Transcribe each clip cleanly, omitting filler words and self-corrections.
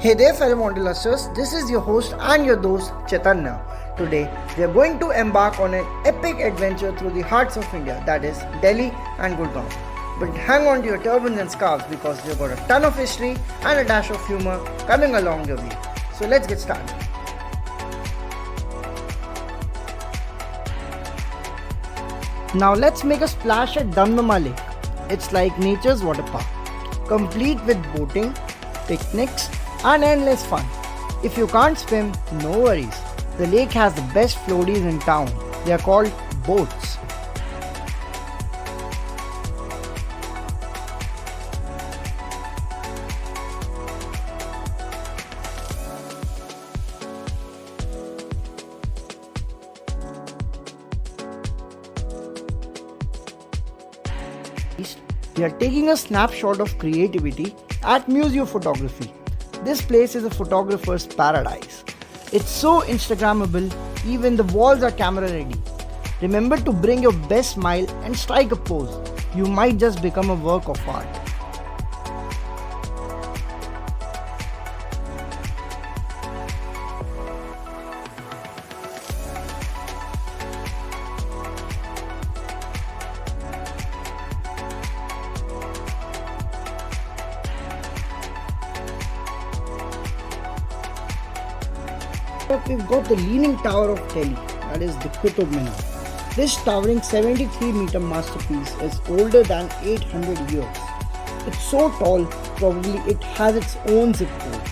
Hey there fellow wanderlusters, this is your host and your host Chaitanya. Today we are going to embark on an epic adventure through the hearts of India, that is Delhi and Gurgaon. But hang on to your turbans and scarves because we've got a ton of history and a dash of humor coming along your way. So let's get started. Now let's make a splash at Damdama Lake. It's like nature's water park, complete with boating, picnics and endless fun. If you can't swim, no worries. The lake has the best floaties in town. They are called boats. We are taking a snapshot of creativity at Museo Photography. This place is a photographer's paradise. It's so Instagrammable, even the walls are camera ready. Remember to bring your best smile and strike a pose. You might just become a work of art. We've got the Leaning Tower of Delhi, that is the Mina. This towering 73-meter masterpiece is older than 800 years. It's so tall, probably it has its own zip code.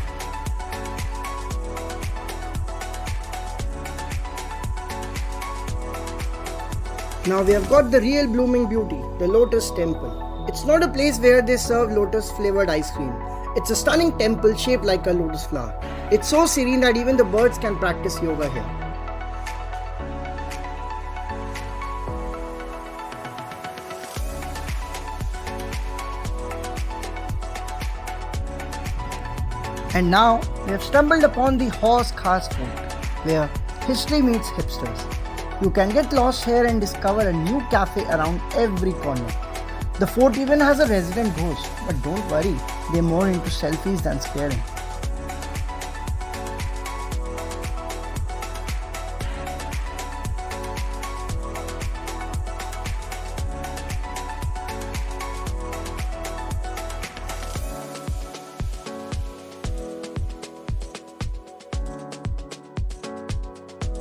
Now we have got the real blooming beauty, the Lotus Temple. It's not a place where they serve lotus flavored ice cream. It's a stunning temple shaped like a lotus flower. It's so serene that even the birds can practice yoga here. And now we have stumbled upon the Horse Khas Fort, where history meets hipsters. You can get lost here and discover a new cafe around every corner. The fort even has a resident ghost, but don't worry, they're more into selfies than scaring.